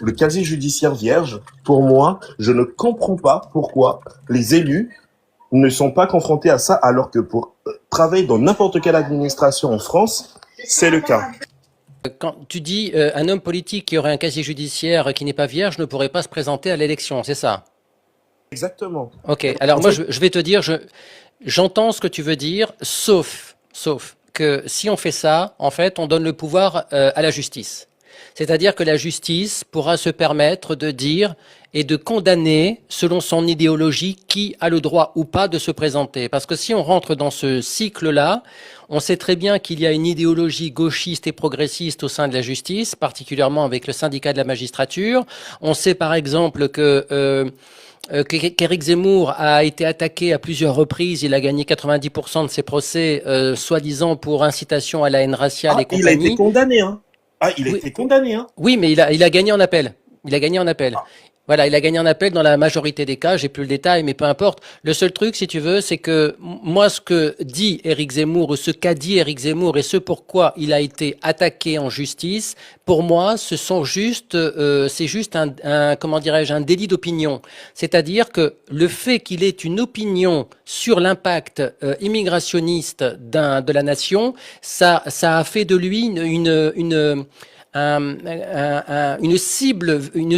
le casier judiciaire vierge, pour moi, je ne comprends pas pourquoi les élus ne sont pas confrontés à ça, alors que pour travailler dans n'importe quelle administration en France, c'est le cas. Quand tu dis un homme politique qui aurait un casier judiciaire qui n'est pas vierge ne pourrait pas se présenter à l'élection, c'est ça? Exactement. Ok, alors En moi fait, je vais te dire, j'entends ce que tu veux dire, sauf que si on fait ça, en fait, on donne le pouvoir à la justice. C'est-à-dire que la justice pourra se permettre de dire et de condamner, selon son idéologie, qui a le droit ou pas de se présenter. Parce que si on rentre dans ce cycle-là, on sait très bien qu'il y a une idéologie gauchiste et progressiste au sein de la justice, particulièrement avec le syndicat de la magistrature. On sait par exemple qu'Éric Zemmour a été attaqué à plusieurs reprises. Il a gagné 90% de ses procès, soi-disant pour incitation à la haine raciale et il a été compagnie. condamné, hein. Ah, il a Oui, été condamné, hein. oui, mais il a gagné en appel. Il a gagné en appel. Ah, Voilà, il a gagné en appel dans la majorité des cas. J'ai plus le détail, mais peu importe. Le seul truc, si tu veux, c'est que moi, ce que dit Éric Zemmour, ou ce qu'a dit Éric Zemmour, et ce pourquoi il a été attaqué en justice, pour moi, c'est juste comment dirais-je, un délit d'opinion. C'est-à-dire que le fait qu'il ait une opinion sur l'impact immigrationniste de la nation, ça a fait de lui une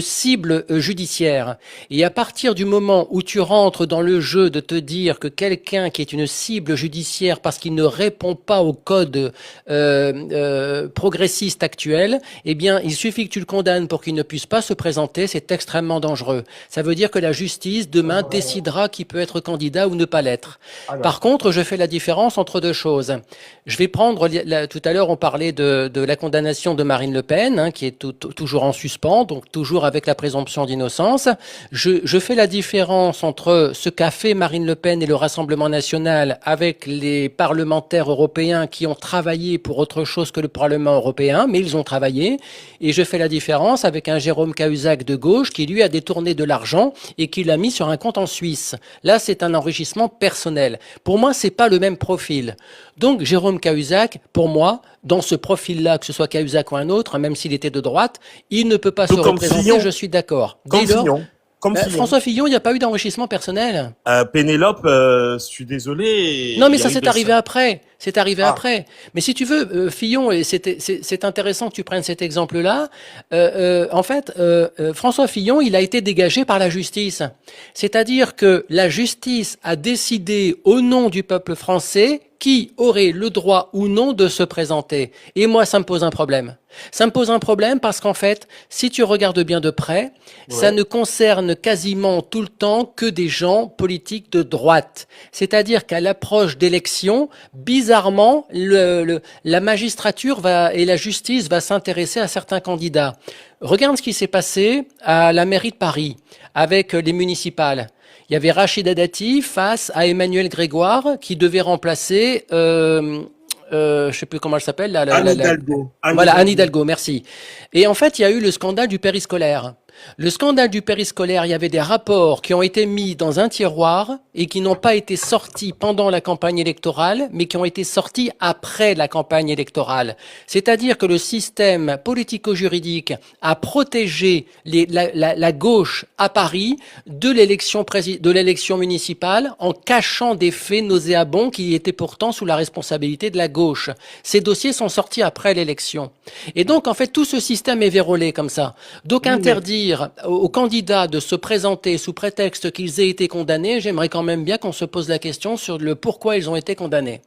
cible judiciaire. Et à partir du moment où tu rentres dans le jeu de te dire que quelqu'un qui est une cible judiciaire parce qu'il ne répond pas au code progressiste actuel, eh bien, il suffit que tu le condamnes pour qu'il ne puisse pas se présenter. C'est extrêmement dangereux. Ça veut dire que la justice demain décidera qui peut être candidat ou ne pas l'être. Par alors, contre, je fais la différence entre deux choses. Je vais prendre, tout à l'heure, on parlait de la condamnation de Marine Le Pen, hein, qui est toujours en suspens, donc toujours avec la présomption d'innocence. Je fais la différence entre ce qu'a fait Marine Le Pen et le Rassemblement national avec les parlementaires européens qui ont travaillé pour autre chose que le Parlement européen, mais ils ont travaillé. Et je fais la différence avec un Jérôme Cahuzac de gauche qui, lui, a détourné de l'argent et qui l'a mis sur un compte en Suisse. Là, c'est un enrichissement personnel. Pour moi, c'est pas le même profil. Donc, Jérôme Cahuzac, pour moi, dans ce profil-là, que ce soit Cahuzac ou un autre, hein, même s'il était de droite, il ne peut pas se tout comme représenter, Fillon, je suis d'accord. Dès comme lors, Fillon, comme Fillon. François Fillon, il n'y a pas eu d'enrichissement personnel. Pénélope, je suis désolé, Non, il mais y a ça eu s'est de arrivé ça. après. C'est arrivé Ah, après. Mais si tu veux, Fillon, et c'est intéressant que tu prennes cet exemple-là. En fait, François Fillon, il a été dégagé par la justice. C'est-à-dire que la justice a décidé au nom du peuple français qui aurait le droit ou non de se présenter. Et moi, ça me pose un problème. Ça me pose un problème parce qu'en fait, si tu regardes bien de près, ça ouais. ne concerne quasiment tout le temps que des gens politiques de droite. C'est-à-dire qu'à l'approche d'élections, bizarrement, la magistrature et la justice va s'intéresser à certains candidats. Regarde ce qui s'est passé à la mairie de Paris avec les municipales. Il y avait Rachida Dati face à Emmanuel Grégoire qui devait remplacer, je sais plus comment elle s'appelle, Anne Hidalgo. Anne voilà, Anne Hidalgo. Hidalgo, merci. Et en fait, il y a eu le scandale du périscolaire. Le scandale du périscolaire, il y avait des rapports qui ont été mis dans un tiroir et qui n'ont pas été sortis pendant la campagne électorale, mais qui ont été sortis après la campagne électorale. C'est-à-dire que le système politico-juridique a protégé la gauche à Paris de l'élection municipale en cachant des faits nauséabonds qui étaient pourtant sous la responsabilité de la gauche. Ces dossiers sont sortis après l'élection. Et donc, en fait, tout ce système est vérolé comme ça. Donc, Oui, mais interdire aux candidats de se présenter sous prétexte qu'ils aient été condamnés, j'aimerais quand même bien qu'on se pose la question sur le pourquoi ils ont été condamnés.